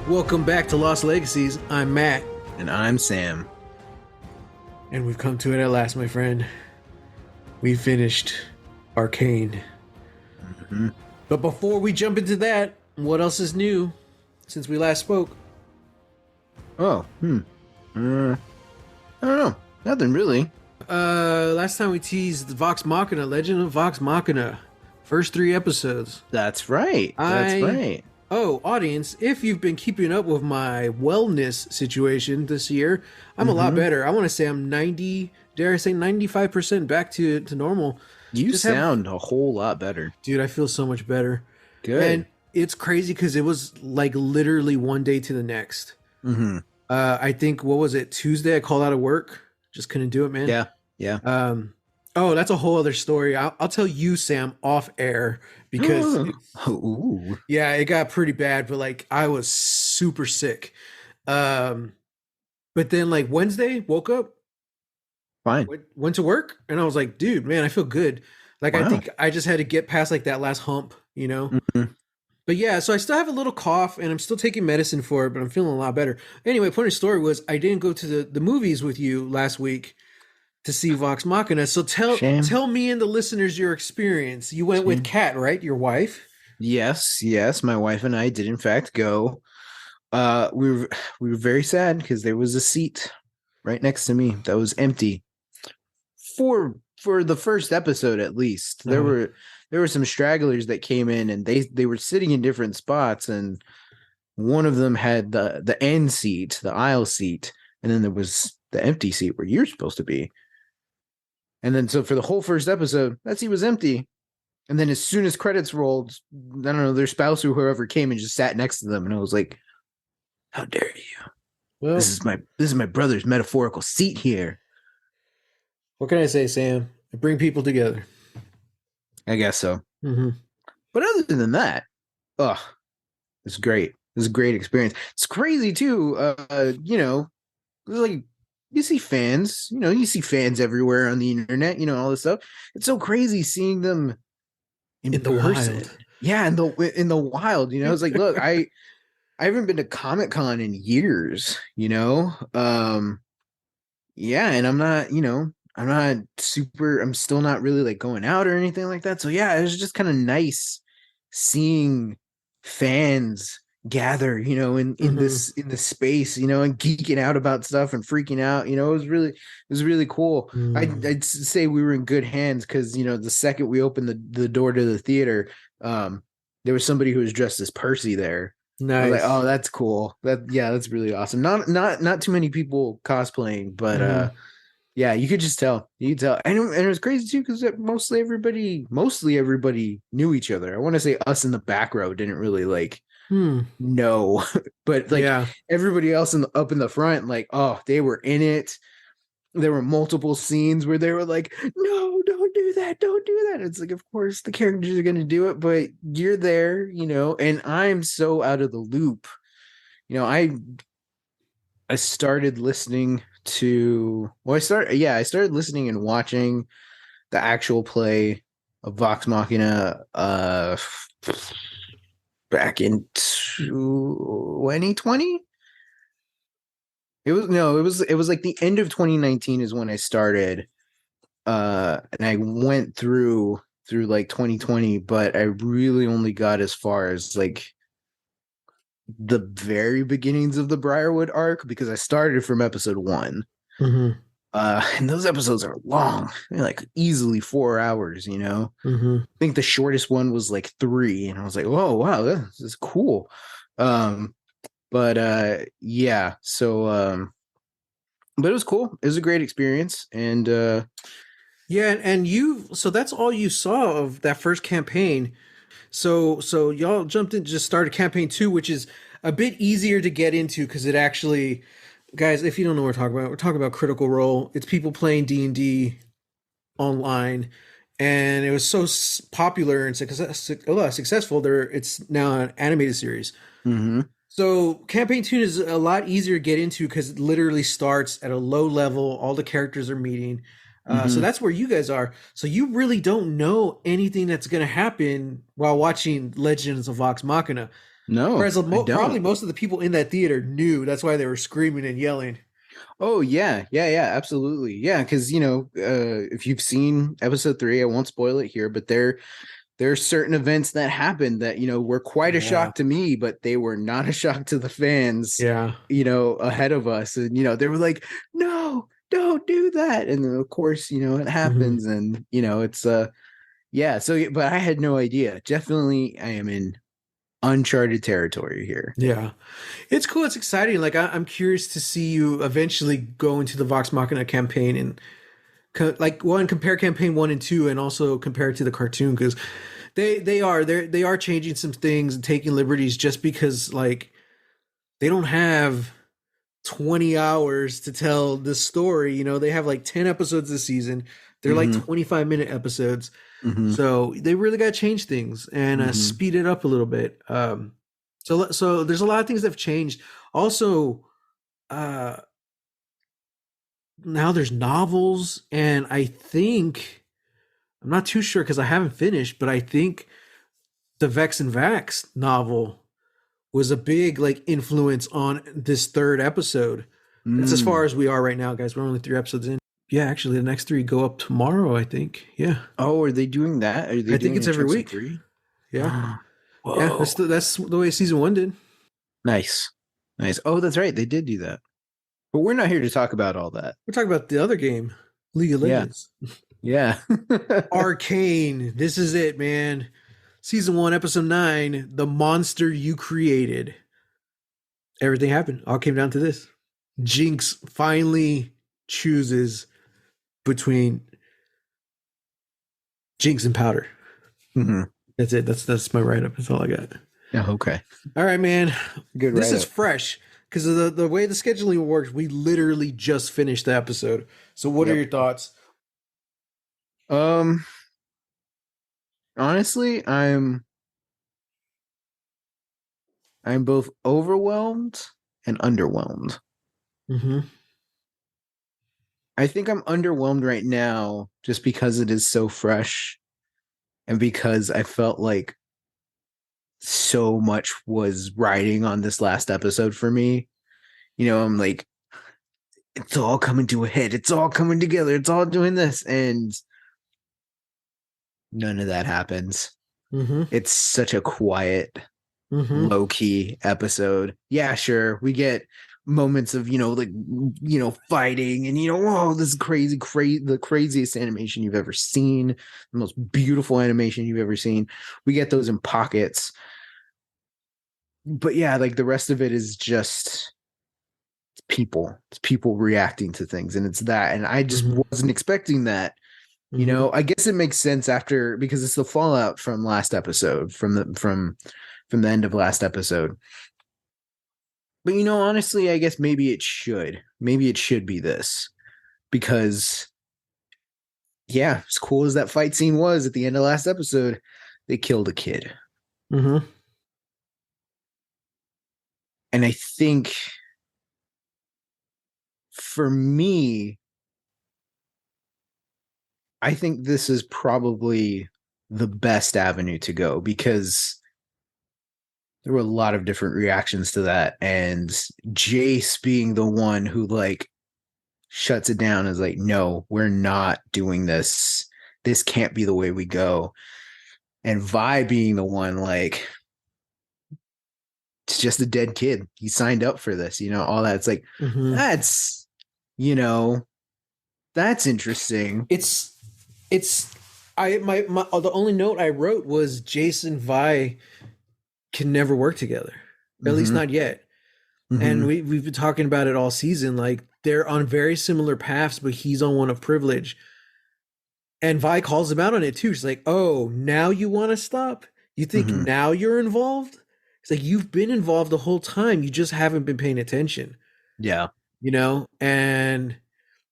Welcome back to Lost Legacies. I'm Matt, And I'm Sam. and we've come to it at last, my friend. We finished Arcane. Mm-hmm. But before we jump into that, what else is new since we last spoke? Oh, I don't know. Nothing really. Last time we teased Vox Machina, Legend of Vox Machina. First 3 episodes. That's right. That's right. Oh, audience, if you've been keeping up with my wellness situation this year, I'm a lot better. I want to say I'm 95% back to normal. You sound a whole lot better. Dude, I feel so much better. Good. And it's crazy because it was like literally one day to the next. Mm-hmm. I think, what was it, Tuesday I called out of work. Just couldn't do it, man. Yeah. Oh, that's a whole other story. I'll tell you, Sam, off air, because Ooh. yeah, it got pretty bad, but like I was super sick. But then like Wednesday, woke up, Fine. went to work, and I was like, dude, man, I feel good. Like, Wow. I think I just had to get past like that last hump, you know? Mm-hmm. But yeah, so I still have a little cough and I'm still taking medicine for it, but I'm feeling a lot better. Anyway, point of the story was I didn't go to the movies with you last week to see Vox Machina. So tell me and the listeners your experience. You went with Kat, right? Your wife? Yes. My wife and I did in fact go. We were very sad because there was a seat right next to me that was empty for the first episode at least. There were some stragglers that came in and they were sitting in different spots, and one of them had the end seat, the aisle seat, and then there was the empty seat where you're supposed to be. And then so for the whole first episode, that seat was empty. And then as soon as credits rolled, I don't know, their spouse or whoever came and just sat next to them, and I was like, how dare you? Well, This is my brother's metaphorical seat here. what can I say, Sam? I bring people together. I guess so. Mm-hmm. But other than that, it's great. It was a great experience. It's crazy too. Like you see fans, you see fans everywhere on the internet, all this stuff. It's so crazy seeing them in the person. wild. Yeah, in the wild. It's like, look, I haven't been to Comic-Con in years, Yeah, and I'm still not really like going out or anything like that. So yeah, it was just kind of nice seeing fans gather, in this space, and geeking out about stuff and freaking out. It was really cool. I'd say we were in good hands because the second we opened the door to the theater, there was somebody who was dressed as Percy there. Nice. I was like, oh, that's cool. That's really awesome. Not too many people cosplaying, but yeah, you could just tell. You could tell, and it was crazy too because mostly everybody knew each other. I want to say us in the back row didn't really like know, but like everybody else up in the front, like, oh, they were in it. There were multiple scenes where they were like, no, don't do that. It's like, of course the characters are going to do it, but you're there, and I'm so out of the loop. I started listening to, I started listening and watching the actual play of Vox Machina back in 2020. It was like the end of 2019 is when I started, and I went through like 2020, but I really only got as far as like the very beginnings of the Briarwood arc because I started from episode 1. And those episodes are long. They're like easily 4 hours, I think the shortest one was like 3, and I was like, oh wow, this is cool. But yeah, so but it was cool. It was a great experience. And so that's all you saw of that first campaign. So y'all jumped in, just started campaign 2, which is a bit easier to get into because it actually, guys, if you don't know what we're talking about Critical Role. It's people playing D&D online, and it was so popular and successful. It's now an animated series. So campaign 2 is a lot easier to get into because it literally starts at a low level. All the characters are meeting. So that's where you guys are. So you really don't know anything that's going to happen while watching Legends of Vox Machina. No, Whereas I probably don't. most of the people in that theater knew. That's why they were screaming and yelling. Oh yeah, yeah, yeah, absolutely. Yeah, because if you've seen episode 3, I won't spoil it here, but there are certain events that happened that, were quite a Yeah. shock to me, but they were not a shock to the fans, Yeah. ahead of us. And, they were like, no, don't do that. And then of course, it Hmm. happens, and it's yeah. So but I had no idea. Definitely I am in uncharted territory here. Yeah. It's cool. It's exciting. Like I'm curious to see you eventually go into the Vox Machina campaign and like one compare campaign 1 and 2 and also compare it to the cartoon because they are changing some things and taking liberties just because like they don't have 20 hours to tell this story. They have like 10 episodes this season. They're like Hmm. 25-minute episodes. Hmm. So they really got to change things and Hmm. speed it up a little bit. So there's a lot of things that have changed. Also, uh, now there's novels, and I think I'm not too sure because I haven't finished, but I think the Vex and Vax novel was a big like influence on this third episode. That's as far Mm. as we are right now, guys. We're only 3 episodes in. Yeah, actually, the next 3 go up tomorrow. I think. Yeah, Oh, are they doing that? Are they I think doing it's in every chunks of week. three? Yeah, yeah. Whoa. That's the way season 1 did. Nice. Nice. Oh, that's right. They did do that. But we're not here to talk about all that. We're talking about the other game, League of Yeah. Legends. Yeah. Arcane. This is it, man. Season 1, episode 9. The monster you created. Everything happened. All came down to this. Jinx finally chooses between Jinx and Powder. Mhm. That's it. That's my write up. That's all I got. Yeah, okay. All right, man. Good This write is up. fresh because of the way the scheduling works. We literally just finished the episode. So, what are Yep. your thoughts? Um, honestly, I'm both overwhelmed and underwhelmed. Mm-hmm. I think I'm underwhelmed right now just because it is so fresh and because I felt like so much was riding on this last episode for me. I'm like, it's all coming to a head. It's all coming together. It's all doing this. And none of that happens. Mm-hmm. It's such a quiet, Mm-hmm. low key episode. Yeah, sure. We get moments of, like, fighting and, whoa, this is crazy, the craziest animation you've ever seen, the most beautiful animation you've ever seen. We get those in pockets. But yeah, like the rest of it is just it's people reacting to things, and it's that. And I just Mm-hmm. wasn't expecting that. Mm-hmm. I guess it makes sense after because it's the fallout from last episode, from the end of last episode. But honestly, I guess maybe it should be this because yeah, as cool as that fight scene was at the end of last episode, they killed a kid. Mm-hmm. And I think for me, I think this is probably the best avenue to go because there were a lot of different reactions to that. And Jace being the one who like shuts it down is like, no, we're not doing this. This can't be the way we go. And Vi being the one like, it's just a dead kid. He signed up for this, all that. It's like, Mm-hmm. that's, you know, that's interesting. It's I my the only note I wrote was Jason Vi can never work together. At least Mm-hmm. not yet. And Mm-hmm. we've been talking about it all season. Like they're on very similar paths, but he's on one of privilege. And Vi calls him out on it too. She's like, "Oh, now you want to stop? You think Mm-hmm. now you're involved?" It's like you've been involved the whole time. You just haven't been paying attention, Yeah. And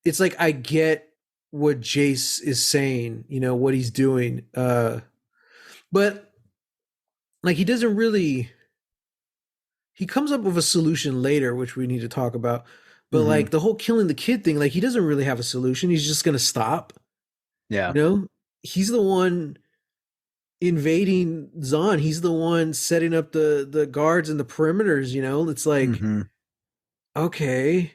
it's like I get what Jace is saying, what he's doing. But like he doesn't really he comes up with a solution later, which we need to talk about. But Mm-hmm. like the whole killing the kid thing, like he doesn't really have a solution. He's just gonna stop, you Yeah. know? He's the one invading Zahn. He's the one setting up the guards and the perimeters. It's like, Mm-hmm. okay.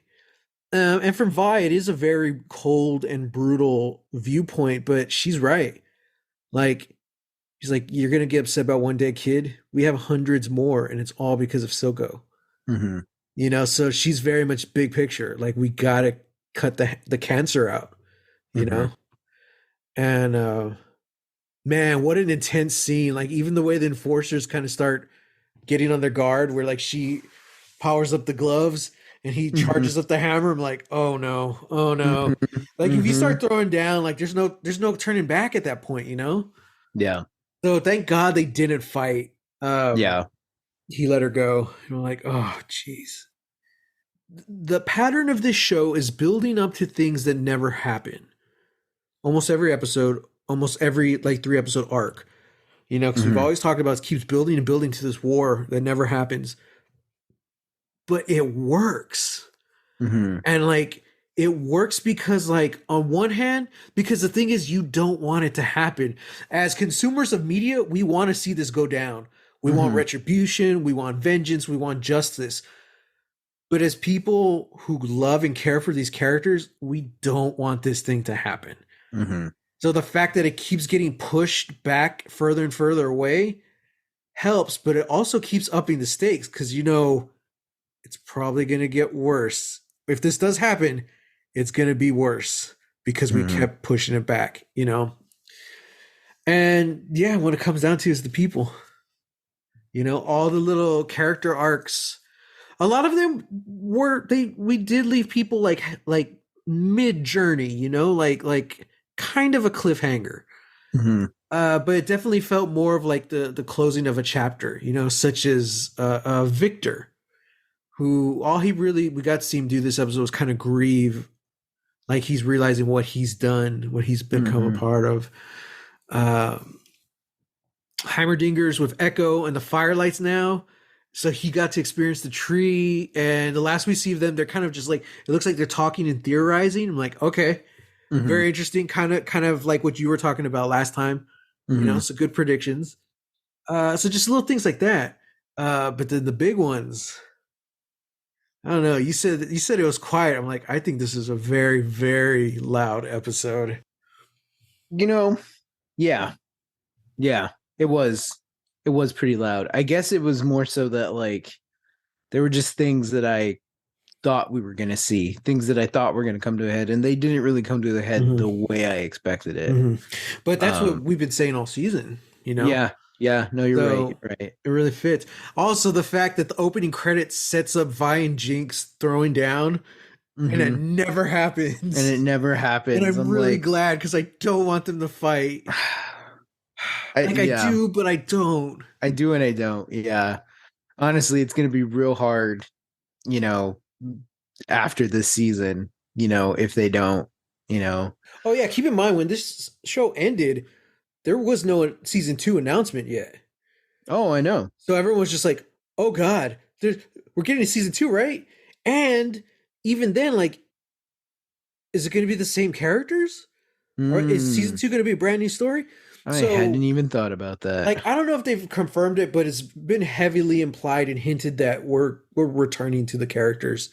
And from Vi, it is a very cold and brutal viewpoint, but she's right. Like, she's like, you're gonna get upset about one dead kid. We have hundreds more, and it's all because of Silco. Mm-hmm. So she's very much big picture. Like, we gotta cut the cancer out. You Mm-hmm. know, and man, what an intense scene! Like, even the way the enforcers kind of start getting on their guard, where like she powers up the gloves and he Mm-hmm. charges up the hammer. I'm like, oh no, oh no. Mm-hmm. Like, if you Mm-hmm. start throwing down, like there's no turning back at that point. Yeah. So thank God they didn't fight. Yeah. He let her go. And I'm like, oh jeez. The pattern of this show is building up to things that never happen. Almost every episode, almost every like 3 episode arc. Because we've Mm-hmm. always talked about it keeps building and building to this war that never happens. But it works. Mm-hmm. And like it works because like on one hand, because the thing is you don't want it to happen. As consumers of media, we want to see this go down. We want Mm-hmm. retribution, we want vengeance, we want justice. But as people who love and care for these characters, we don't want this thing to happen. Mm-hmm. So the fact that it keeps getting pushed back further and further away helps, but it also keeps upping the stakes because it's probably going to get worse. If this does happen, it's going to be worse because we Mm-hmm. kept pushing it back. And yeah, what it comes down to is the people. All the little character arcs. A lot of them we did leave people like mid journey, like kind of a cliffhanger. Mm-hmm. But it definitely felt more of like the closing of a chapter, such as Victor, who all he really we got to see him do this episode was kind of grieve, like he's realizing what he's done, what he's become a Mm-hmm. part of. Heimerdinger's with Echo and the Firelights now. So he got to experience the tree, and the last we see of them, they're kind of just like it looks like they're talking and theorizing. I'm like, okay, Mm-hmm. very interesting, kind of like what you were talking about last time. Mm-hmm. So good predictions. So just little things like that. But then the big ones, I don't know. You said it was quiet. I'm like, I think this is a very, very loud episode. You know, yeah. Yeah. It was. It was pretty loud. I guess it was more so that like there were just things that I thought we were going to see, things that I thought were going to come to a head, and they didn't really come to a head Mm-hmm. the way I expected it. Mm-hmm. But that's what Um, we've been saying all season. yeah, yeah, no, you're right, So you're right. it really fits. Also, the fact that the opening credits sets up Vi and Jinx throwing down, and it Hmm. never And it happens. never And happens. I'm I'm really like, glad because I don't want them to fight. Like I yeah, do, but I don't. I do and I don't. Yeah, honestly, it's gonna be real hard, you know, after this season. If they don't, you know. Oh yeah, keep in mind when this show ended, there was no season 2 announcement yet. Oh, I know. So everyone was just like, "Oh God, we're getting a season 2, right?" And even then, like, is it going to be the same characters, or is season Mm, 2 going to be a brand new story? I hadn't So, even thought about that. like, I don't know if they've confirmed it, but it's been heavily implied and hinted that we're returning to the characters.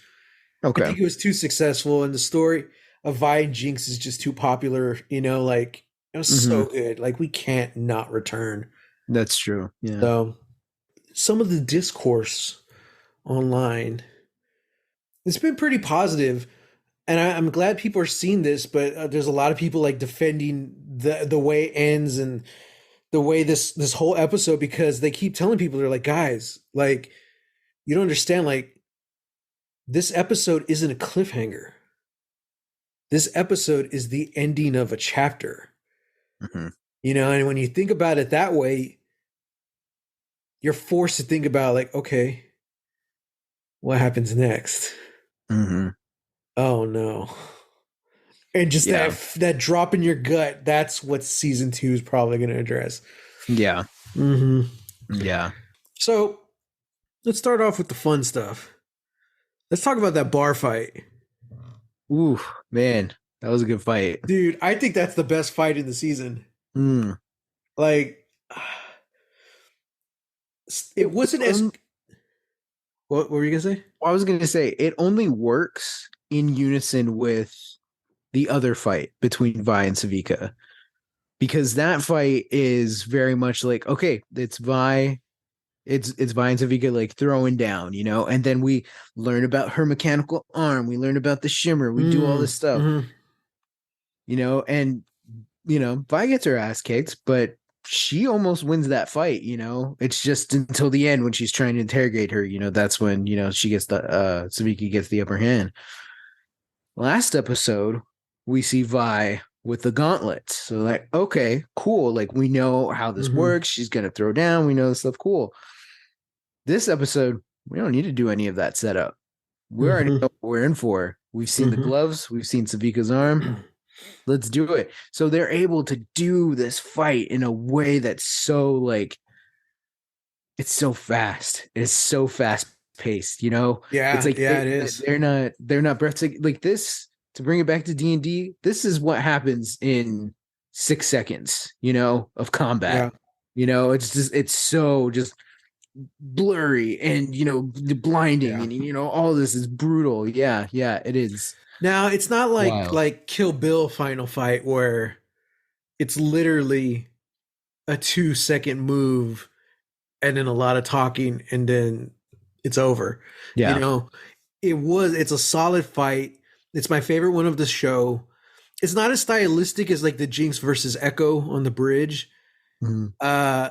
I Okay. think it was too successful, and the story of Vi and Jinx is just too popular. Like it was Hmm. so good. Like we can't not return. That's true. Yeah. So some of the discourse online, it's been pretty positive, and I'm glad people are seeing this. But there's a lot of people like defending the way it ends and the way this whole episode because they keep telling people they're like, guys, like you don't understand. Like this episode isn't a cliffhanger. This episode is the ending of a chapter. Hmm. And when you think about it that way, you're forced to think about like, okay, what happens next? Hmm. Oh no. And just Yeah. that drop in your gut, that's what season 2 is probably going to address. Yeah. Hmm. Yeah. So let's start off with the fun stuff. Let's talk about that bar fight. Ooh, man, that was a good fight. Dude, I think that's the best fight in the season. Mm. Like, it wasn't as On, what were you gonna say? I was going to say it only works in unison with the other fight between Vi and Savika, because that fight is very much like, okay, it's Vi, it's Vi and Savika like throwing down, and then we learn about her mechanical arm, we learn about the shimmer, we do all this stuff, Mm-hmm. and Vi gets her ass kicked, but she almost wins that fight. It's just until the end when she's trying to interrogate her. That's when she gets the Saviki gets the upper hand. Last episode, we see Vi with the gauntlets. So like, okay, cool. Like we know how this Mm-hmm. works. She's gonna throw down. We know this stuff. Cool. This episode, we don't need to do any of that setup. We already Mm-hmm. know what we're in for. We've seen the Mm-hmm. gloves. We've seen Savika's arm. Let's do it. So they're able to do this fight in a way that's so like it's so fast. It's so fast paced. It's Yeah, like yeah, it is. they're not breathtaking like this. To bring it back to D&D, this is what happens in 6 seconds, of combat. Yeah. It's so just blurry and blinding, Yeah. and all this is brutal. Yeah, yeah, it is Now it's not like wild. Kill Bill final fight where it's literally a 2 second move and then a lot of talking and then it's over. You Yeah. know, it's a solid fight. It's my favorite one of the show. It's not as stylistic as like the Jinx versus Echo on the bridge. Mhm. Uh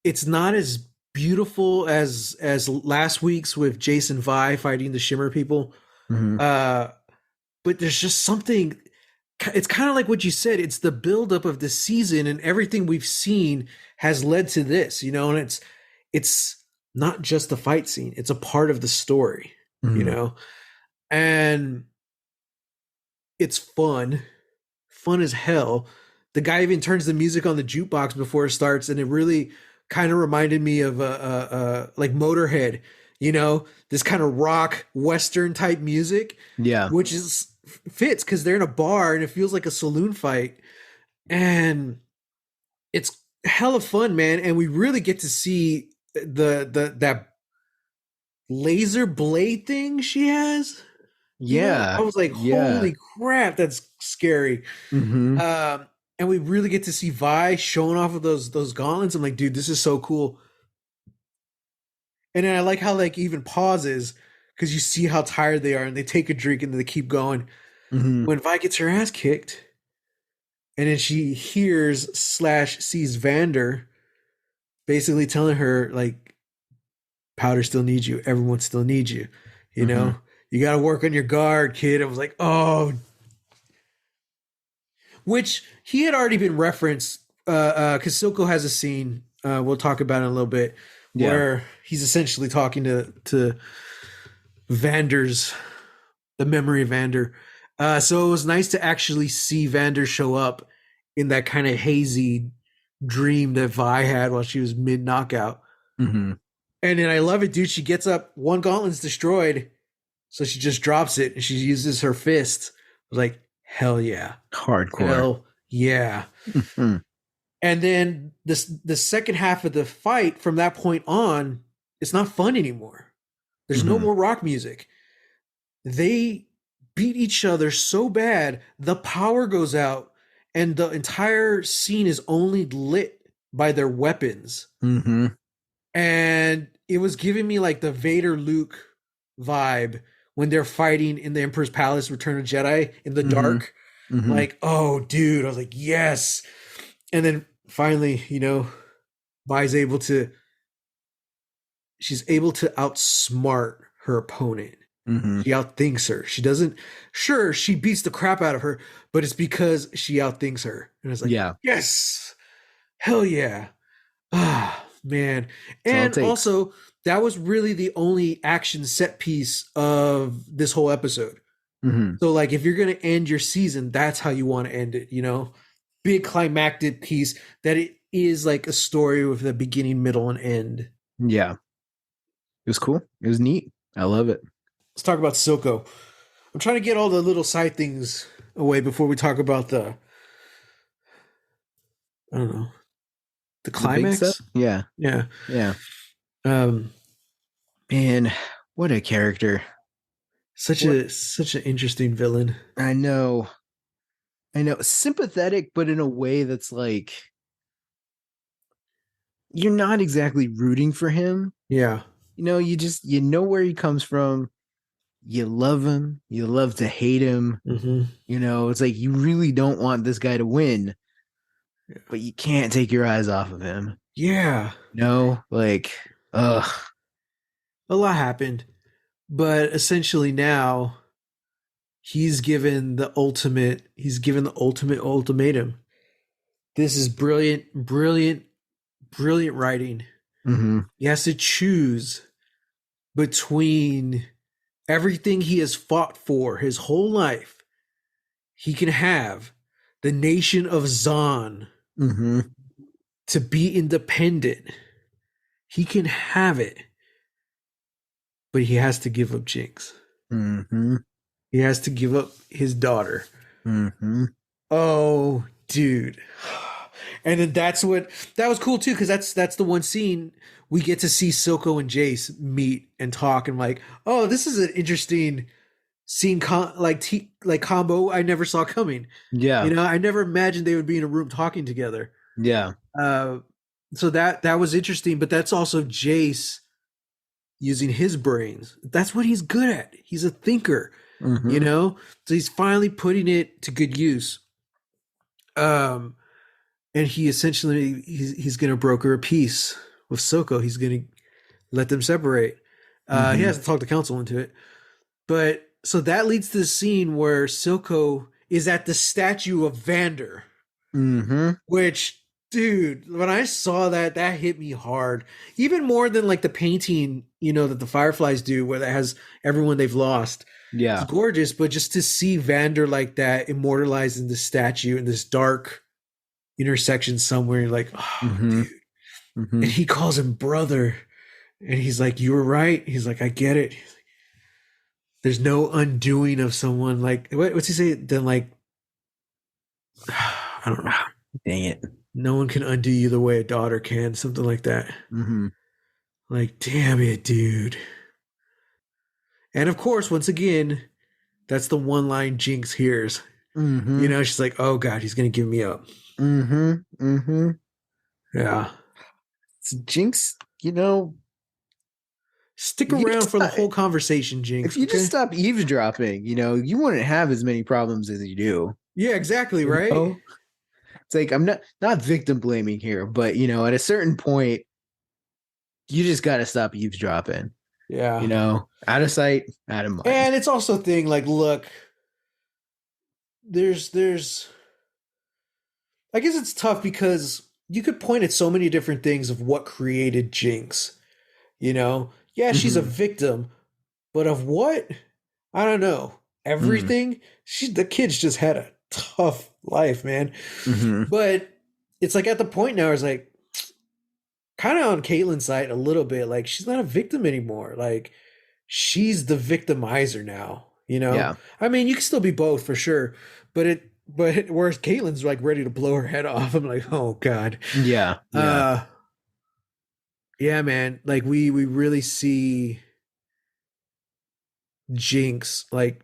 it's not as beautiful as last week's with Jason Vi fighting the Shimmer people. Mhm. Uh but there's just something, it's kind of like what you said, it's the buildup of the season and everything we've seen has led to this, and it's not just the fight scene, it's a part of the story, you Mhm. know and it's fun as hell. The guy even turns the music on the jukebox before it starts, and it really kind of reminded me of like Motorhead, this kind of rock western type music, Yeah. which is fits because they're in a bar and it feels like a saloon fight, and it's hella fun, man. And we really get to see the that laser blade thing she has. I Yeah. was like, Yeah. holy crap, that's scary. Mhm. Um, and we really get to see Vi showing off of those gauntlets. I'm like, dude, this is so cool. And then I like how like even pauses because you see how tired they are, and they take a drink and then they keep going. Mhm. When Vi gets her ass kicked, and then she hears slash sees Vander basically telling her like, Powder still needs you, everyone still needs you, you know. Mhm. You got to work on your guard, kid. I was like, oh, which he had already been referenced. Because Silco has a scene, we'll talk about it in a little bit, Yeah. where he's essentially talking to Vander's the memory of Vander. So it was nice to actually see Vander show up in that kind of hazy dream that Vi had while she was mid knockout. Mhm. And then I love it, dude. She gets up, one gauntlet's destroyed, so she just drops it and she uses her fist. I was like, hell yeah. Hardcore. Hell yeah. Mhm. And then the second half of the fight from that point on, it's not fun anymore. There's no Mhm. more rock music. They beat each other so bad, the power goes out, and the entire scene is only lit by their weapons. Mhm. And it was giving me like the Vader Luke vibe when they're fighting in the Emperor's Palace, Return of Jedi in the Mhm. dark. Mhm. Like, oh, dude, I was like, yes. And then finally, Vi's able to, she's able to outsmart her opponent. Mhm. She outthinks her. She doesn't, sure, she beats the crap out of her, but it's because she outthinks her. And it's like, Yeah. yes, hell yeah. Ah, man. That's all it And takes. also, that was really the only action set piece of this whole episode. Mhm. So, like, if you're going to end your season, that's how you want to end it. Big climactic piece that it is like a story with a beginning, middle, and end. Yeah. It was cool. It was neat. I love it. Let's talk about Silco. I'm trying to get all the little side things away before we talk about I don't know, The The big stuff? climax. Yeah. Yeah. Yeah. Um, Man, what a character. What such an interesting villain. I know. I know. Sympathetic, but in a way that's like you're not exactly rooting for him. Yeah. You know where he comes from. You love him. You love to hate him. Hmm. It's like you really don't want this guy to win, but you can't take your eyes off of him. Yeah. Like, ugh. A lot happened, but essentially now he's given the ultimate ultimatum. This is brilliant, brilliant, brilliant writing. Mm-hmm. He has to choose between everything he has fought for his whole life. He can have the nation of Zon Mm-hmm. to be independent. He can have it, but he has to give up Jinx. Mm-hmm. He has to give up his daughter. Mm-hmm. Oh, dude. And then that was cool too, because that's the one scene we get to see Silco and Jace meet and talk, and like, oh, this is an interesting scene, like combo I never saw coming. Yeah. I never imagined they would be in a room talking together. Yeah. Uh, so that was interesting, but that's also Jace using his brains. That's what he's good at. He's a thinker, Mm-hmm. So he's finally putting it to good use. Um, and he essentially he's going to broker a peace with Soko. He's going to let them separate. He Mm-hmm. hasn't talked the council into it, but so that leads to the scene where Silco is at the statue of Vander, Mm-hmm. which, dude, when I saw that hit me hard, even more than like the painting, that the Fireflies do, where that has everyone they've lost. It's Yeah. gorgeous, but just to see Vander like that immortalized in the statue in this dark intersection somewhere, you're like, oh, Mm-hmm. dude. Mm-hmm. And he calls him brother. And he's like, you were right. He's like, I get it. Like, there's no undoing of someone like, what's he say? Then like, I don't know. Dang it. No one can undo you the way a daughter can. Something like that. Mm-hmm. Like, damn it, dude. And of course, once again, that's the one line Jinx hears. Mm-hmm. She's like, oh God, he's going to give me up. Mm-hmm. Mm-hmm. Yeah. So Jinx, Stick if you around just for the stop, whole conversation, if Jinx. you just Okay. stop eavesdropping, you wouldn't have as many problems as you do. Yeah, exactly. You Right. know? It's like I'm not victim blaming here, but at a certain point, you just gotta stop eavesdropping. Yeah. Out of sight, out of mind. And it's also a thing like, look, there's I guess it's tough because you could point at so many different things of what created Jinx. Yeah, she's a Mm-hmm. victim, but of what? I don't know. Everything? The kid's just had a tough life, man. Mm-hmm. But it's like at the point now, it's like kind of on Caitlyn's side a little bit. Like she's not a victim anymore. Like she's the victimizer now. Yeah. I mean, you can still be both for sure, but whereas Caitlyn's like ready to blow her head off. I'm like, oh God. Yeah. Yeah. Yeah, man. Like we really see Jinx, like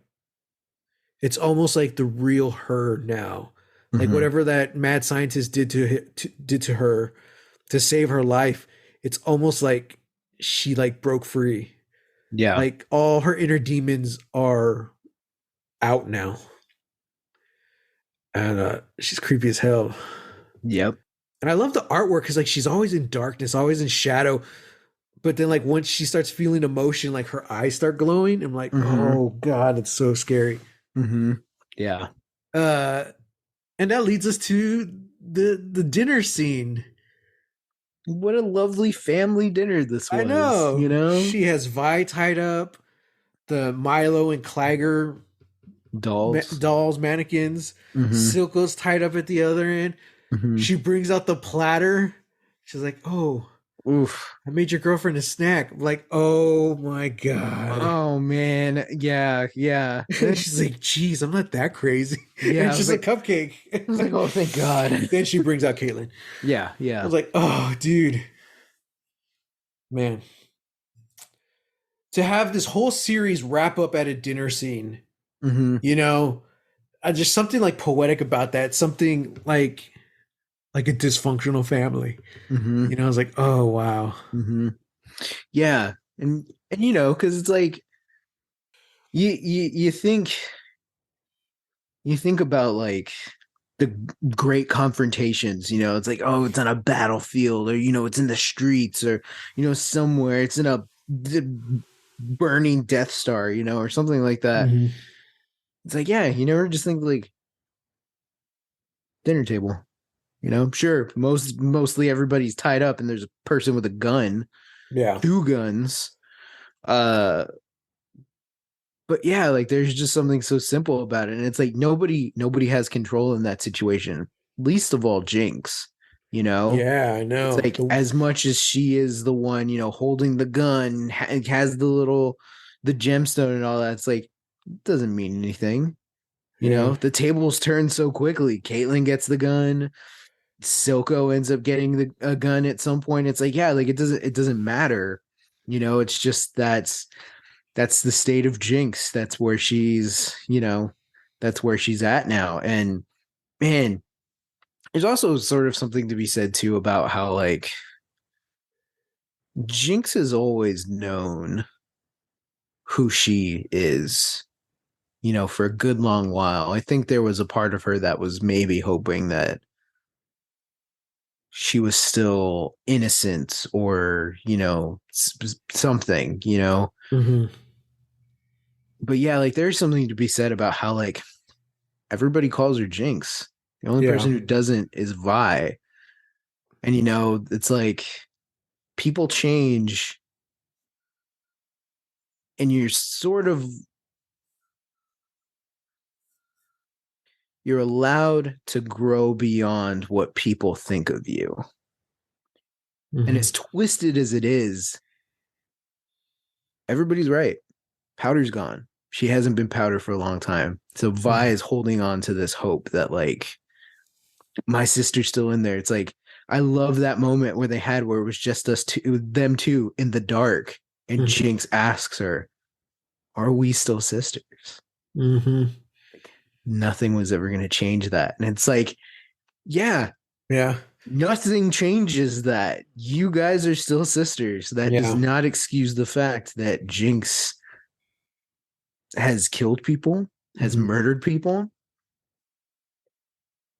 it's almost like the real her now. Like Mm-hmm. whatever that mad scientist did to her to save her life, it's almost like she like broke free. Yeah. Like all her inner demons are out now. And she's creepy as hell. Yep. And I love the artwork because like she's always in darkness, always in shadow. But then like once she starts feeling emotion, like her eyes start glowing. I'm like, Mm-hmm. oh God, it's so scary. Mm-hmm. Yeah. Uh and that leads us to the dinner scene. What a lovely family dinner this I was, know. She has Vi tied up, the Milo and Clagger Dolls. dolls, mannequins. Mm-hmm. Silco's tied up at the other end. Mm-hmm. She brings out the platter. She's like, oh, Oof. I made your girlfriend a snack. I'm like, oh my God. Oh man. Yeah, yeah. And she's like, geez, I'm not that crazy. And Yeah, it's just a cupcake. I was like, oh thank God. Then she brings out Caitlin. Yeah, I yeah. was like, oh, dude, man. To have this whole series wrap up at a dinner scene, Mm-hmm. you know, just something like poetic about that. Something like a dysfunctional family. Mm-hmm. You know, I was like, oh wow. Mm-hmm. Yeah. And because it's like you think about like the great confrontations, it's like, oh, it's on a battlefield, or it's in the streets, or somewhere it's in a burning Death Star, or something like that. Hmm. It's like, yeah, you never just think like dinner table. Sure, mostly everybody's tied up and there's a person with a gun, Yeah. two guns. Uh but yeah, like there's just something so simple about it. And it's like nobody has control in that situation. Least of all Jinx, you know? Yeah, I It's know. like as much as she is the one, holding the gun, has the gemstone and all that, it's like it doesn't mean anything. Yeah. The tables turn so quickly. Caitlyn gets the gun. Silco ends up getting a gun at some point. It's like, yeah, like it doesn't matter. It's just that's the state of Jinx. That's where she's at now. And man, there's also sort of something to be said too about how like Jinx has always known who she is, for a good long while. I think there was a part of her that was maybe hoping that she was still innocent, or something. Hmm. But yeah, like there's something to be said about how like everybody calls her Jinx. The only Yeah. person who doesn't is Vi. And it's like people change, and you're allowed to grow beyond what people think of you. And Hmm. as twisted as it is, everybody's right. Powder's gone. She hasn't been Powder for a long time. So Vi Hmm. is holding on to this hope that like my sister's still in there. It's like I love that moment where it was just them two in the dark, and Hmm. Jinx asks her, "Are we still sisters?" Hmm. Like nothing was ever going to change that. And it's like, yeah, Yeah. nothing changes that. You guys are still sisters. That does Yeah. not excuse the fact that Jinx has killed people, has Hmm. murdered people,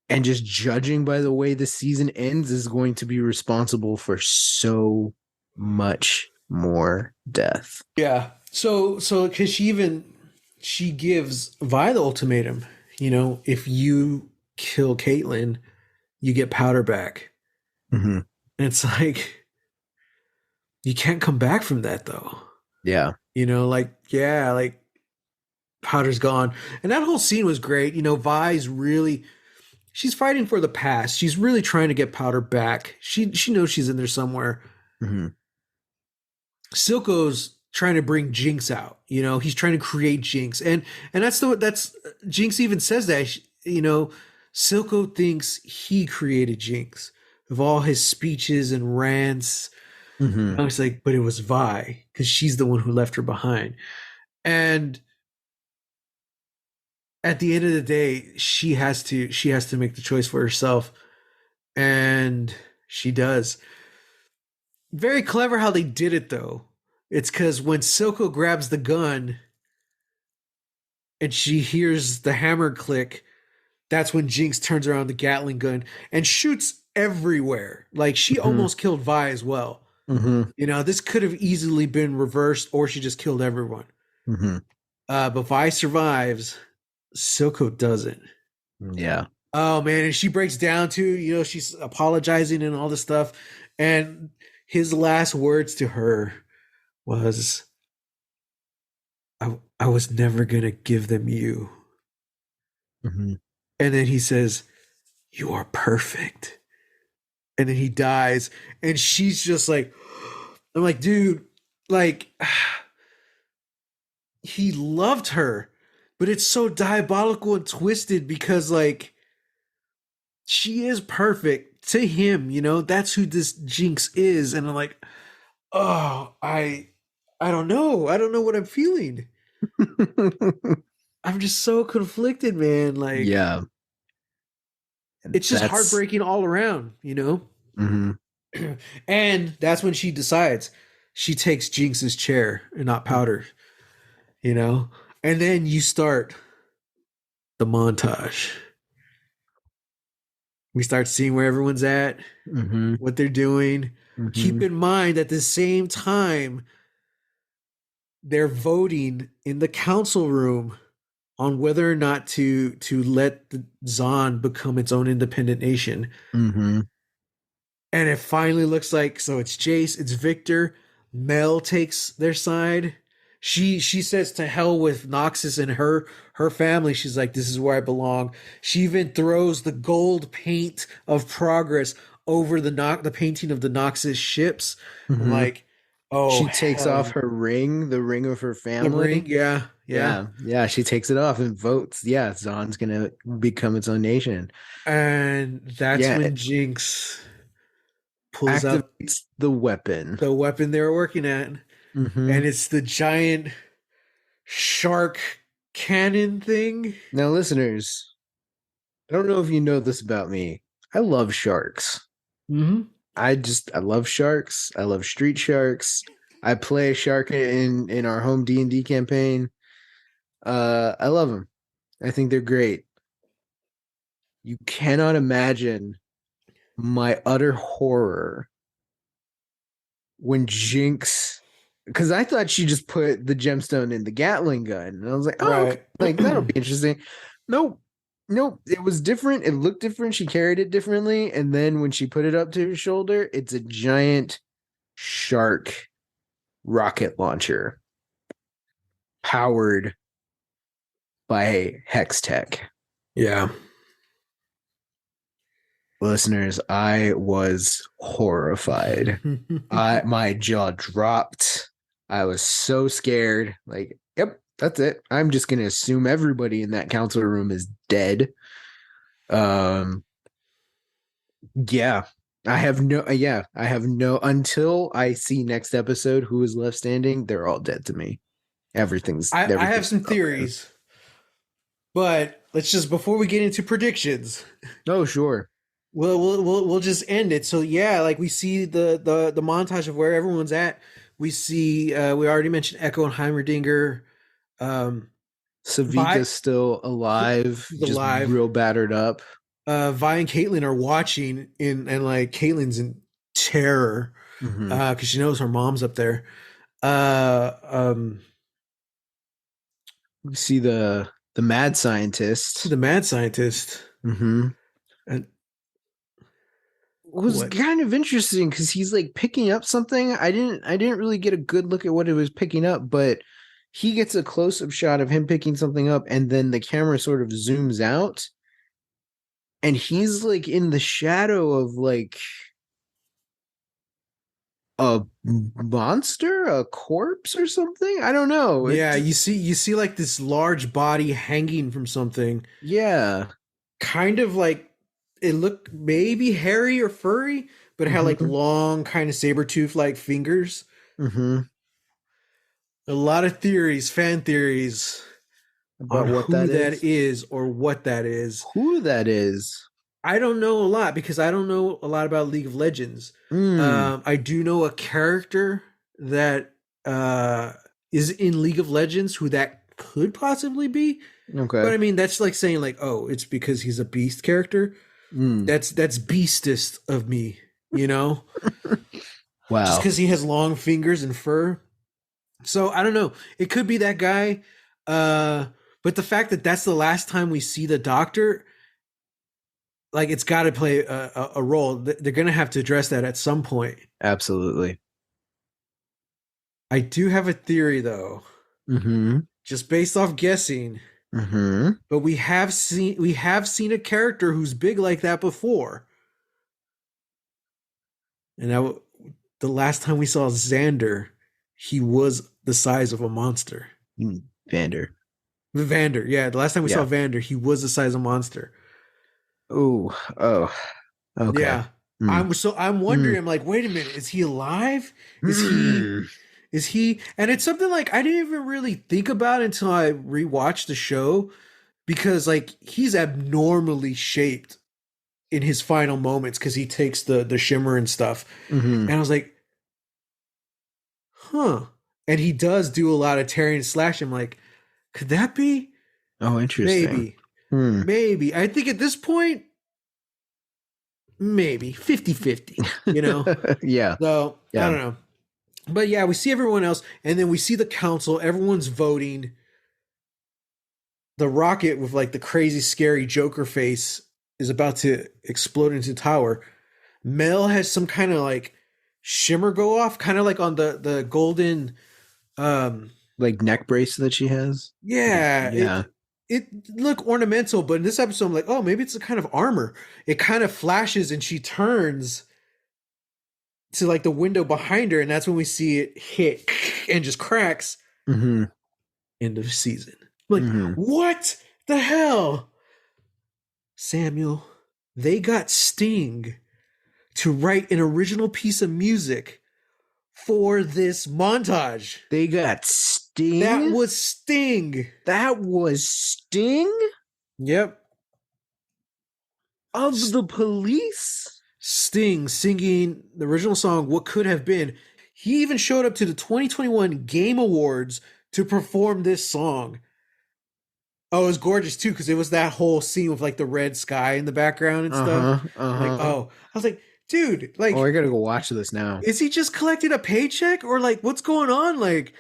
and just judging by the way the season ends is going to be responsible for so much more death. Yeah. So because she gives Vi the ultimatum. If you kill Caitlyn, you get Powder back. Mm-hmm. And it's like you can't come back from that though. Yeah. Like yeah, like Powder's gone, and that whole scene was great. Vi's really she's fighting for the past. She's really trying to get Powder back. She knows she's in there somewhere. Mm-hmm. Silco's trying to bring Jinx out. He's trying to create Jinx, and that's Jinx even says that. Silco thinks he created Jinx of all his speeches and rants. Mm-hmm. It's like, but it was Vi because she's the one who left her behind. And at the end of the day, she has to make the choice for herself, and she does. Very clever how they did it though. It's because when Silco grabs the gun and she hears the hammer click, that's when Jinx turns around the Gatling gun and shoots everywhere. Like she Mm-hmm. almost killed Vi as well. Mm-hmm. This could have easily been reversed, or she just killed everyone. Mm-hmm. But Vi survives. Silco doesn't. Yeah. Oh man, and she breaks down too. She's apologizing and all this stuff. And his last words to her was, I was never gonna give them you. Mm-hmm. And then he says, you are perfect. and then he dies, and she's just like, I'm like, dude, like he loved her, but it's so diabolical and twisted because like she is perfect to him, you know. That's who this Jinx is, and I'm like, oh, I don't know. I don't know what I'm feeling. I'm just so conflicted, man. Like Yeah, it's just that's heartbreaking all around, you know? mhm. And that's when she decides she takes Jinx's chair and not Powder, you know? And then you start the montage. We start seeing where everyone's at, Mhm. what they're doing. Keep Mhm. in mind at the same time, they're voting in the council room on whether or not to let the Zon become its own independent nation. Mhm. And it finally looks like so it's Jace, it's Victor. Mel takes their side. She says to hell with Noxus and her family. She's like, this is where I belong. She even throws the gold paint of progress over the painting of the Noxus ships. I'm Mhm. like, oh She takes hell off yeah. her ring, the ring of her The ring, family. yeah, yeah. Yeah, yeah, she takes it off and votes. Yeah, Zon's gonna become its own nation. And that's Yeah, when it Jinx pulls out activates the weapon. the weapon they were working at. Hmm. And it's the giant shark cannon thing. Now, listeners, I don't know if you know this about me. I love sharks. Mm-hmm. I love sharks. I love street sharks. I play a shark in our home D&D campaign. I love them. I think they're great. You cannot imagine my utter horror when Jinx, because I thought she just put the gemstone in the Gatling gun, and I was like, oh, okay, Right. like that'll be interesting. Nope, nope, it was different. It looked different. She carried it differently, and then when she put it up to her shoulder, it's a giant shark rocket launcher powered by Hex Tech. Yeah. Listeners, I was horrified. I my jaw dropped. I was so scared. Like, yep, that's it. I'm just gonna assume everybody in that council room is dead. Um, yeah. I have no until I see next episode who is left standing, they're all dead to me. I have Everything's some oh man. theories, but let's just before we get into predictions, Oh, sure. we'll just end it. So yeah, like we see the montage of where everyone's at. We see we already mentioned Echo and Heimerdinger. Um, Vi Savika's still alive, she's just alive. real battered up. Vi and Caitlin are watching in and like Caitlin's in terror Hmm. because she knows her mom's up there. Uh, um, We see the mad scientist. the mad scientist Hmm. and Was what? kind of interesting because he's like picking up something. I didn't really get a good look at what it was picking up, but he gets a close up shot of him picking something up, and then the camera sort of zooms out, and he's like in the shadow of like a monster, a corpse or something. I don't know. Yeah, you see like this large body hanging from something, Yeah. kind of like it looked maybe hairy or furry, but it had like Hmm. long kind of saber tooth like fingers. Hmm. A lot of theories, fan theories on About what who that that is, is or what that is. who that is. I don't know a lot because I don't know a lot about League of Legends. Mm, I do know a character that uh, is in League of Legends who that could possibly be. But okay. I mean, that's like saying like, oh, it's because he's a beast character. Mm, That's beastest of me, you know. Just wow. because he has long fingers and fur. So I don't know. It could be that guy. Uh, but the fact that that's the last time we see the Doctor, like it's got to play a role. They're going to have to address that at some point. Absolutely. I do have a theory though, Hmm. just based off guessing. Hmm. But we have seen a character who's big like that before. And the last time we saw Xander, he was the size of a monster. Vander. Vander, yeah, the last time we saw Yeah. Vander, he was the size of a monster. Oh, oh, okay. Yeah. Mm. I'm wondering, Mm. I'm like, wait a minute, is he alive? Is he Mm. is he and it's something like I didn't even really think about until I rewatched the show because like he's abnormally shaped in his final moments because he takes the shimmer and stuff. Mm-hmm. And I was like, huh. And he does do a lot of tearing and slashing. I'm like, could that be? Oh, interesting. Maybe. Hmm. Maybe. I think at this point, maybe 50-50, you know? Yeah. So I Yeah. don't know. But yeah, we see everyone else, and then we see the council, everyone's voting. The rocket with like the crazy, scary Joker face is about to explode into the tower. Mel has some kind of like shimmer go off, kind of like on the golden Like neck brace that she has. Like, yeah, yeah. it look ornamental, but in this episode I'm like, oh, maybe it's a kind of armor. It kind of flashes and she turns to like the window behind her, and that's when we see it hit and just cracks. Mm-hmm. End of season. Like, Mm-hmm. what the hell? Samuel, they got Sting to write an original piece of music for this montage. They got That Sting. was Sting. That was Sting Yep. of the police. Sting singing the original song, What Could Have Been. He even showed up to the 2021 Game Awards to perform this song. Oh, it was gorgeous too, because it was that whole scene with like the red sky in the background and stuff. Uh-huh. Like, Uh-huh. oh, I was like, dude, Oh, I like, gotta go watch this now. is he just collecting a paycheck or like what's going on? Like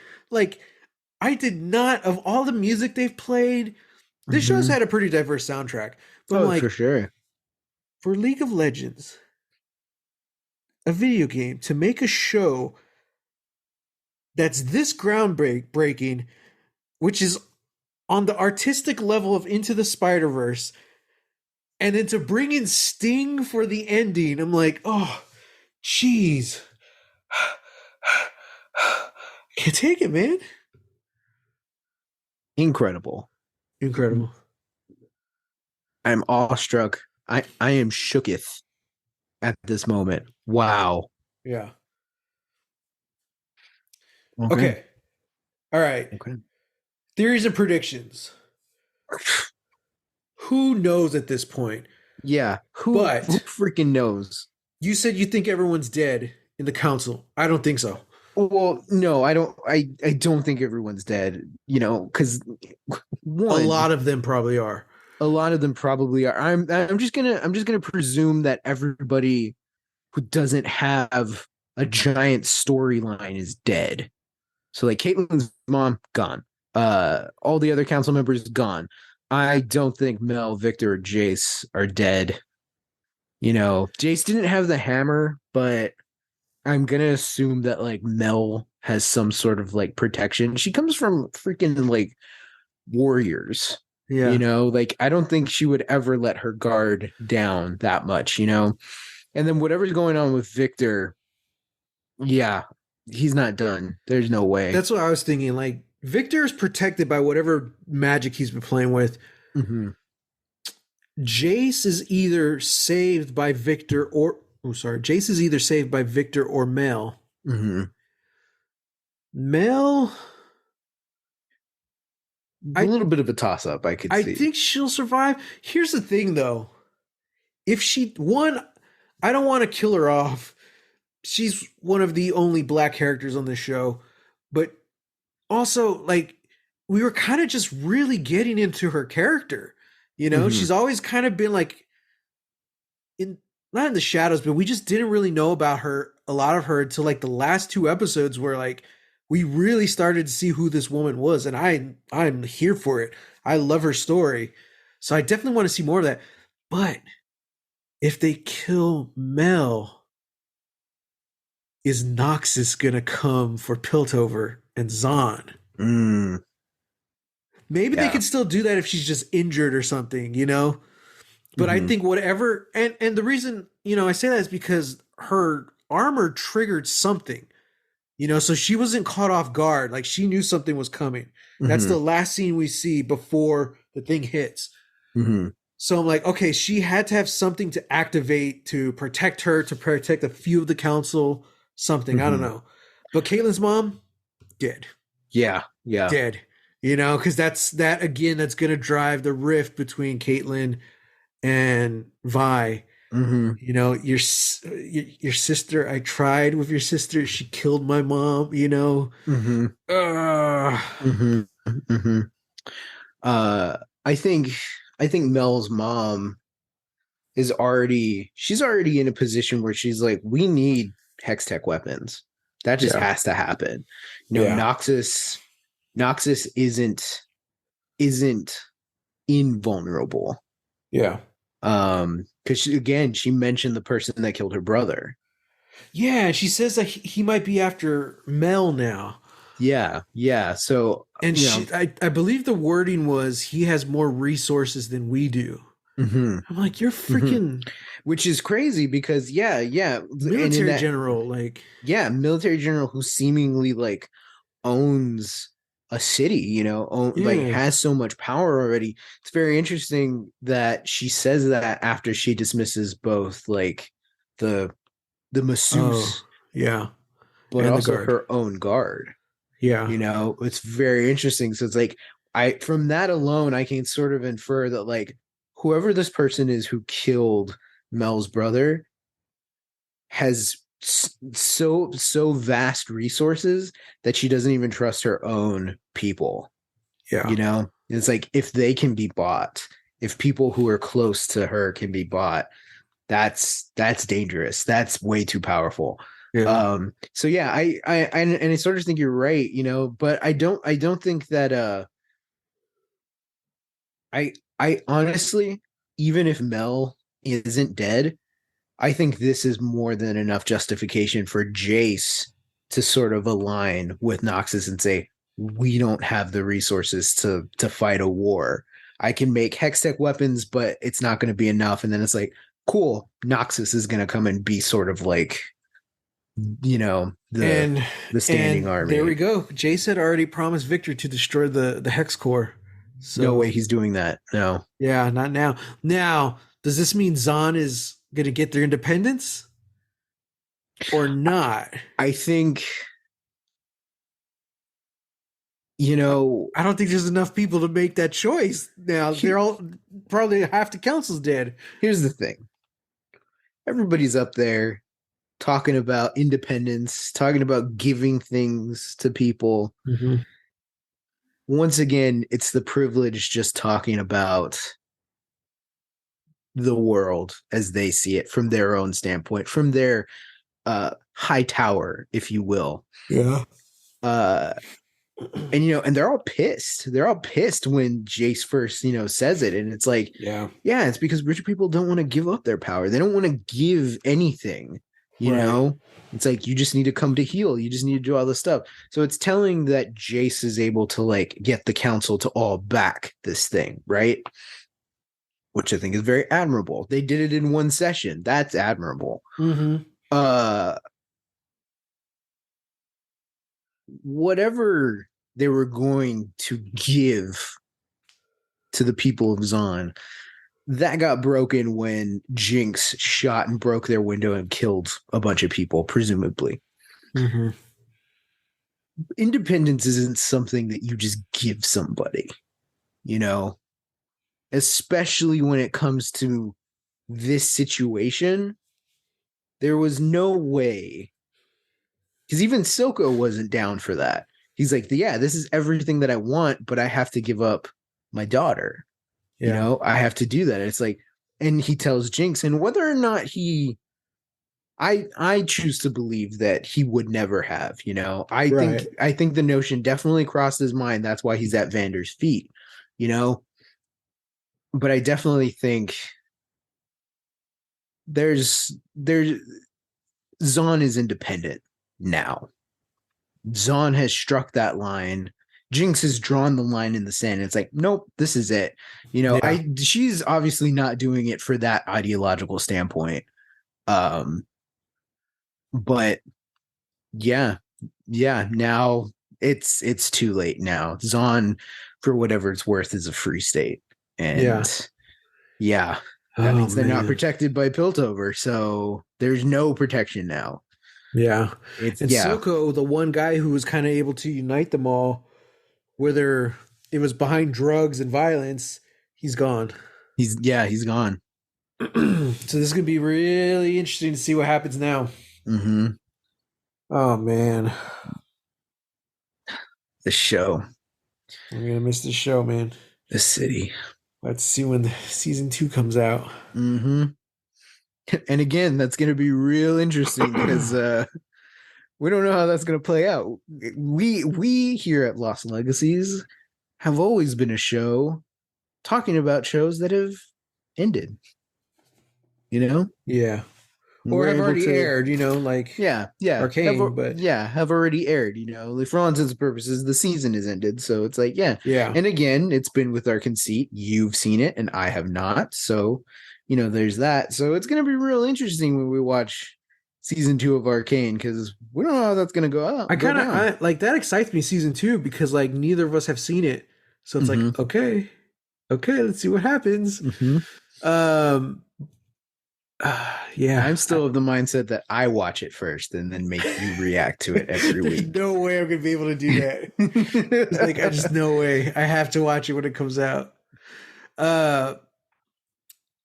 I did not of all the music they've played, this show's Mm-hmm. had a pretty diverse soundtrack. But I'm Oh, for like, sure. for League of Legends, a video game, to make a show that's this groundbreaking, which is on the artistic level of Into the Spider-Verse, and then to bring in Sting for the ending, I'm like, oh, jeez. Can't take it, man. Incredible. Incredible. I'm awestruck. I am shooketh at this moment. Wow. Yeah. Okay. Okay. All right. Okay. Theories and predictions. Who knows at this point? Yeah. Who But freaking knows? you said you think everyone's dead in the council. I don't think so. Well, no, I don't. I don't think everyone's dead. You know, because A one, lot of them probably are. a lot of them probably are. I'm just gonna presume that everybody who doesn't have a giant storyline is dead. So like Caitlin's mom gone. All the other council members gone. I don't think Mel, Victor, or Jace are dead. You know, Jace didn't have the hammer, but I'm gonna assume that like Mel has some sort of like protection. She comes from freaking like warriors. You Yeah. know, like I don't think she would ever let her guard down that much, you know. And then whatever's going on with Victor, yeah, he's not done. There's no way. That's what I was thinking. Like, Victor is protected by whatever magic he's been playing with. Mm-hmm. Jace is either saved by Victor or Jace is either saved by Victor or Mel. Mm-hmm. Mel, A I little bit of a toss up, I could I see. think she'll survive. Here's the thing though. If she one, I don't want to kill her off. She's one of the only black characters on this show, but also like we were kind of just really getting into her character. You know, Mm-hmm. she's always kind of been like in not in the shadows, but we just didn't really know about her, a lot of her until like the last two episodes where like we really started to see who this woman was, and I'm here for it. I love her story. So I definitely want to see more of that. But if they kill Mel, is Noxus gonna come for Piltover and Zahn? Mm, Maybe they yeah. could still do that if she's just injured or something, you know? But I Mhm. think whatever and the reason, you know, I say that is because her armor triggered something, so she wasn't caught off guard. Like she knew something was coming. That's Mm-hmm. the last scene we see before the thing hits. Mm-hmm. So I'm like, okay, she had to have something to activate to protect her, to protect a few of the council, something. I don't Mm-hmm. know. But Caitlyn's mom, dead. Yeah. Yeah. Dead. Because that again, that's gonna drive the rift between Caitlyn and Vi. Mm-hmm. Your sister. I tried with your sister. She killed my mom. Mm-hmm. Ugh. Mm-hmm. Mm-hmm. Uh, I think Mel's mom she's already in a position where she's like, we need hex tech weapons. That just Yeah. has to happen. Yeah. Noxus isn't invulnerable. Yeah. Because again, she mentioned the person that killed her brother. Yeah. She says that he might be after Mel now. Yeah, yeah. So And I believe the wording was he has more resources than we do. hmm I'm like, you're hmm freaking which is crazy because yeah, and in military that general. Like, military general who seemingly like owns a city, like yeah. has so much power already. It's very interesting that she says that after she dismisses both like the Oh, masseuse, yeah. but And the also guard. her own guard. Yeah. It's very interesting. So it's like I from that alone, I can sort of infer that like whoever this person is who killed Mel's brother has so vast resources that she doesn't even trust her own people. Yeah. It's like if they can be bought, if people who are close to her can be bought, that's dangerous. That's way too powerful. Yeah. So yeah, and I sort of think you're right, but I don't think that I honestly, even if Mel isn't dead, I think this is more than enough justification for Jace to sort of align with Noxus and say, we don't have the resources to fight a war. I can make Hextech weapons, but it's not going to be enough. And then it's like, cool, Noxus is going to come and be sort of like, the And standing and there we army. go. Jace had already promised Victor to destroy the hex core. No way So he's doing that. No. yeah, not now. Now, does this mean Zahn is gonna get their independence or not? I think, I, I don't think there's enough people to make that choice. Now he, they're all probably half the council's dead. here's the thing. Everybody's up there talking about independence, talking about giving things to people. Mm-hmm. Once again, it's the privilege just talking about the world as they see it from their own standpoint, from their high tower, if you will. Yeah. Uh, and they're all pissed. They're all pissed when Jace first, says it. And it's like, Yeah. yeah, it's because richer people don't want to give up their power. They don't want to give anything, you Right. know? It's like you just need to come to heal. You just need to do all this stuff. So it's telling that Jace is able to like get the council to all back this thing, right? Which I think is very admirable. They did it in one session. That's admirable. Mm-hmm. Uh Whatever they were going to give to the people of Zon, that got broken when Jinx shot and broke their window and killed a bunch of people, presumably. Mm-hmm. Independence isn't something that you just give somebody, you know, especially when it comes to this situation. There was no way, because even Silco wasn't down for that. He's like, yeah, this is everything that I want, but I have to give up my daughter. Yeah. I have to do that. It's like, and he tells Jinx, and whether or not I choose to believe that he would never have, Right. I think the notion definitely crossed his mind. That's why he's at Vander's feet, you know. But I definitely think there's Zahn is independent now. Zahn has struck that line. Jinx has drawn the line in the sand. It's like, nope, this is it. Yeah. She's obviously not doing it for that ideological standpoint. Um, But yeah, yeah, now it's too late now. Zon, for whatever it's worth, is a free state. Yeah. And yeah, that Oh means they're not man. protected by Piltover. So there's no protection now. Yeah. It's And yeah, Silco, the one guy who was kind of able to unite them all, whether it was behind drugs and violence, he's gone. he's gone. So this is gonna be really interesting to see what happens now. Hmm. Oh man. The show, I'm gonna miss this show, man. the city. Let's see when the season 2 comes out. Hmm. And again, that's going to be real interesting because we don't know how that's going to play out. We here at Lost Legacies have always been a show talking about shows that have ended. You know, Yeah. Or we're have able already to, aired, like yeah, Arcane, but have already aired. Like for all intents and purposes, the season is ended. So it's like, yeah. yeah. And again, it's been with our conceit. You've seen it, and I have not. So, there's that. So it's gonna be real interesting when we watch season 2 of Arcane because we don't know how that's gonna go down. I like that excites me season 2 because like neither of us have seen it. So it's Hmm. like, okay, let's see what happens. Hmm. Um yeah. I'm still of the mindset that I watch it first and then make you react to it every There's week. no way I'm gonna be able to do that. It's like I just no way. I have to watch it when it comes out. Uh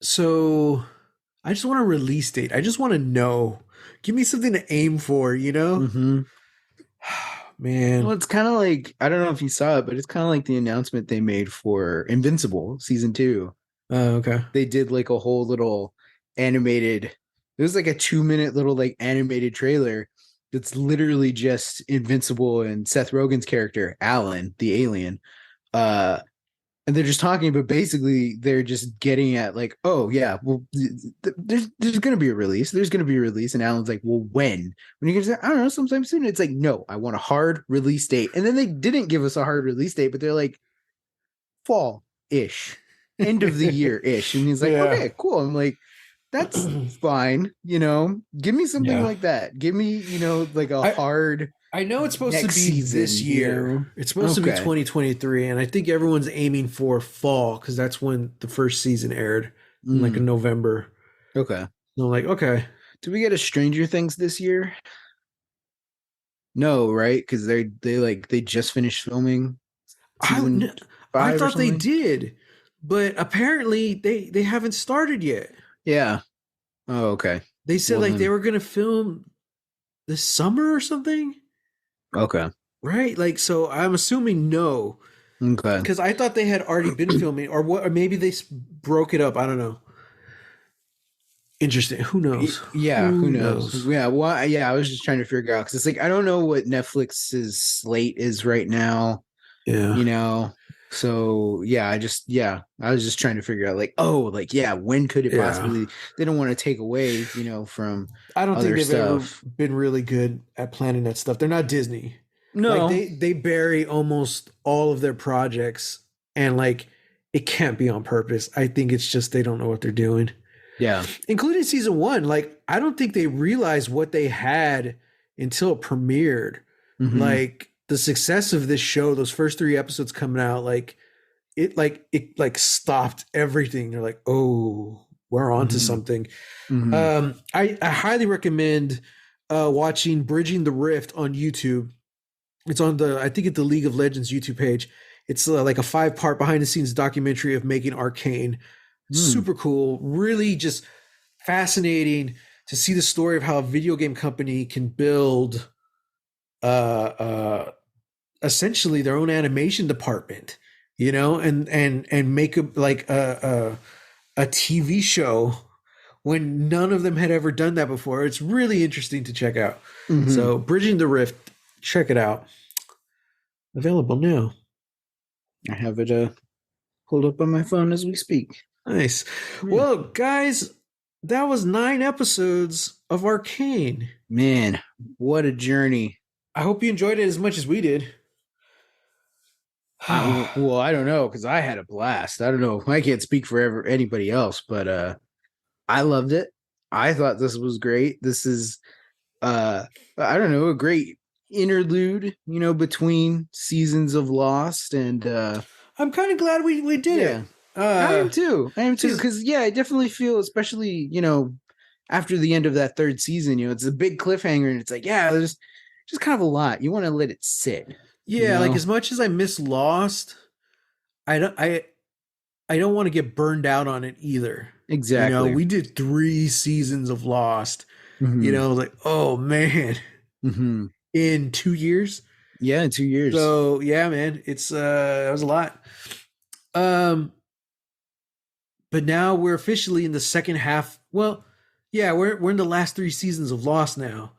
so I just want a release date. I just want to know. Give me something to aim for? Hmm. Well, Man. it's kind of like I don't know if you saw it, but it's kind of like the announcement they made for Invincible season 2. Okay. They did like a whole little animated. It was like a 2-minute little like animated trailer that's literally just Invincible and Seth Rogen's character Alan, the alien. Uh, and they're just talking, but basically they're just getting at like, oh yeah, well, there's gonna be a release. There's gonna be a release, and Alan's like, well, when you gonna say, I don't know, sometime soon. It's like, no, I want a hard release date. And then they didn't give us a hard release date, but they're like fall ish, end of the year ish. And he's like, Yeah. okay, cool. I'm like, that's fine. Give me something Yeah. like that. Give me, like a I hard I know it's supposed to next be this season, year. It's supposed to be Okay. 2023, and I think everyone's aiming for fall because that's when the first season aired in like in Mm, November. okay. So I'm like, okay. Do we get a Stranger Things this year? No, right? Because they just finished filming season I 5 or thought they something. did, but apparently they haven't started yet. Yeah. Oh, okay. They said Well like they then, were gonna film this summer or something, okay. right? Like, so I'm assuming no, Okay. because I thought they had already been filming, or what? Or maybe they broke it up. I don't know. Interesting. Who knows? Yeah, who Who knows? knows? Yeah, well, yeah, I was just trying to figure out because it's like I don't know what Netflix's slate is right now, Yeah, you know. So yeah, I was just trying to figure out like, oh, like yeah, when could it yeah. possibly? They don't want to take away, from I don't think other they've ever stuff. been really good at planning that stuff. They're not Disney. Like No, they bury almost all of their projects, and like it can't be on purpose. I think it's just they don't know what they're doing, yeah. including season 1. Like I don't think they realized what they had until it premiered. Hmm. Like the success of this show, those first 3 episodes coming out, it stopped everything. They're like, oh, we're on to Hmm. something. Hmm. I highly recommend watching Bridging the Rift on YouTube. It's on I think it's the League of Legends YouTube page. It's like a 5-part behind the scenes documentary of making Arcane. Mm. Super cool, really just fascinating to see the story of how a video game company can build uh, uh, essentially their own animation department, and make a TV show when none of them had ever done that before. It's really interesting to check out. Hmm. So, Bridging the Rift, check it out. Available now. I have it pulled up on my phone as we speak. Nice. Yeah. Well, guys, that was 9 episodes of Arcane. Man, what a journey. I hope you enjoyed it as much as we did. Well, I don't know because I had a blast. I don't know. I can't speak for anybody else, but I loved it. I thought this was great. This is uh I don't know, a great interlude, between seasons of Lost and I'm kind of glad we did yeah. it. I am too. I am too. Because Because yeah, I definitely feel, especially after the end of that third season, it's a big cliffhanger, and it's like, yeah, there's just kind of a lot. You want to let it sit, you yeah, like know? as much as I miss Lost, I don't want to get burned out on it either. Exactly. We did 3 seasons of Lost. Hmm. Like, oh man, Hmm. in 2 years. Yeah, in 2 years. So yeah, man, it's that was a lot. Um, but now we're officially in the second half. Well, yeah, we're in the last 3 seasons of Lost now.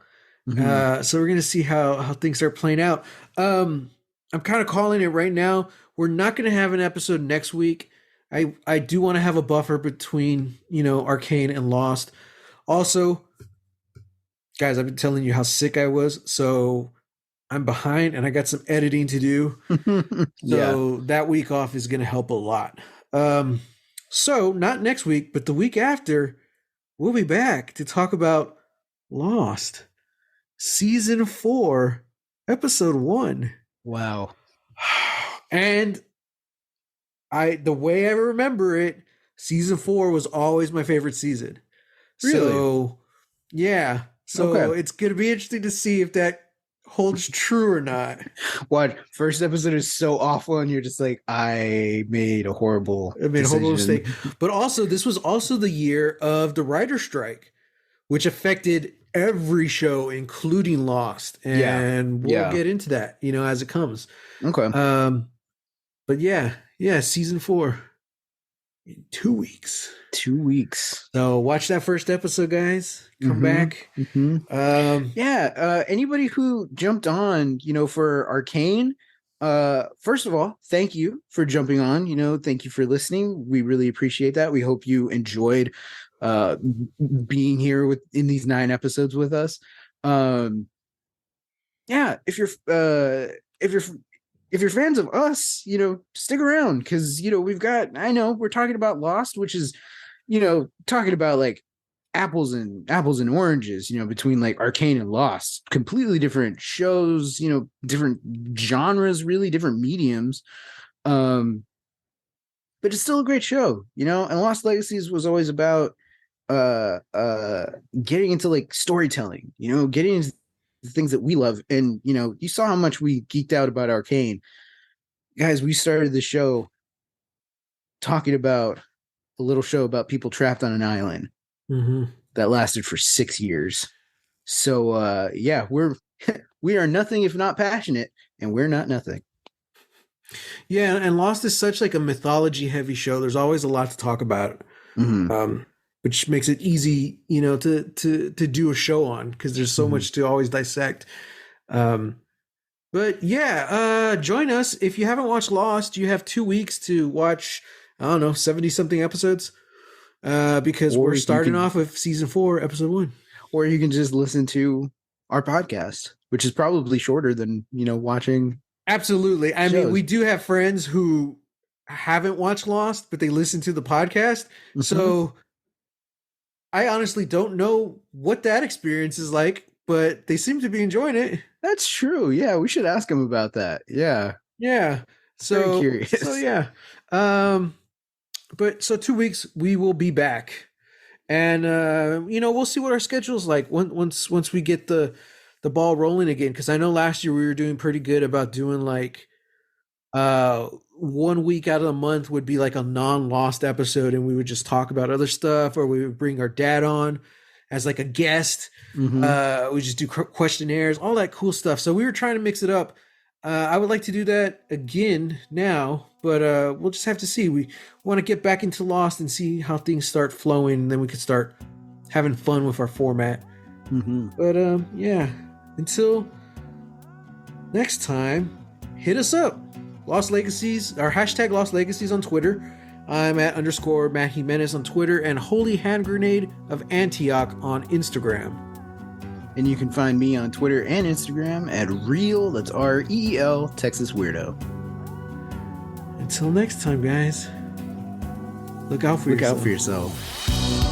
Hmm. So we're gonna see how things start playing out. I'm kind of calling it right now. We're not gonna have an episode next week. I do want to have a buffer between Arcane and Lost. Also, guys, I've been telling you how sick I was, so I'm behind and I got some editing to do. Yeah. So that week off is gonna help a lot. Um, so not next week, but the week after, we'll be back to talk about Lost. Season 4, episode 1. Wow. And the way I remember it, season 4 was always my favorite season. Really? So, yeah. Okay. So it's going to be interesting to see if that holds true or not. What, first episode is so awful, and you're just like, I made a horrible I made a horrible mistake. decision. But also, this was also the year of the writer's strike, which affected every show, including Lost. Yeah. And we'll Yeah. get into that, as it comes. Okay. But yeah, season 4 in 2 weeks. 2 weeks. So watch that first episode, guys. Come Mhm. back. Mhm. Um, Yeah, anybody who jumped on, for Arcane, first of all, thank you for jumping on. Thank you for listening. We really appreciate that. We hope you enjoyed uh being here in these 9 episodes with us. Um, yeah, if you're fans of us, stick around, because I know we're talking about Lost, which is, talking about like apples and oranges, between like Arcane and Lost, completely different shows, different genres, really different mediums. Um, but it's still a great show, and Lost Legacies was always about uh uh getting into like storytelling, getting into the things that we love. And you saw how much we geeked out about Arcane. Guys, we started the show talking about a little show about people trapped on an island mhm. that lasted for 6 years. So yeah, we are nothing if not passionate, and we're not nothing. Yeah, and Lost is such like a mythology heavy show. There's always a lot to talk about, Mm-hmm. which makes it easy, to do a show on because there's so Mm-hmm. much to always dissect. Um, but yeah, join us if you haven't watched Lost. You have 2 weeks to watch. I don't know, 70 something episodes. Because Or we're you starting can, off with season 4, episode 1. or you can just listen to our podcast, which is probably shorter than watching Absolutely. I mean, shows. we do have friends who haven't watched Lost, but they listen to the podcast. Mm-hmm. So I honestly don't know what that experience is like, but they seem to be enjoying it. That's true. Yeah, we should ask him about that. Yeah, Yeah. very So curious. yeah. But so 2 weeks we will be back. And we'll see what our schedule's like once we get the ball rolling again. Because I know last year we were doing pretty good about doing like 1 week out of the month would be like a non-Lost episode, and we would just talk about other stuff, or we would bring our dad on as like a guest. Mm-hmm. We just do questionnaires, all that cool stuff. So we were trying to mix it up. I would like to do that again now, but we'll just have to see. We want to get back into Lost and see how things start flowing, and then we could start having fun with our format. Mm-hmm. But yeah, until next time, hit us up. Lost Legacies, our hashtag Lost Legacies on Twitter. I'm at _ Matt Jimenez on Twitter, and Holy Hand Grenade of Antioch on Instagram. And you can find me on Twitter and Instagram at Reel, that's REEL, Texas Weirdo. Until next time, guys, look out for Look yourself. out for yourself.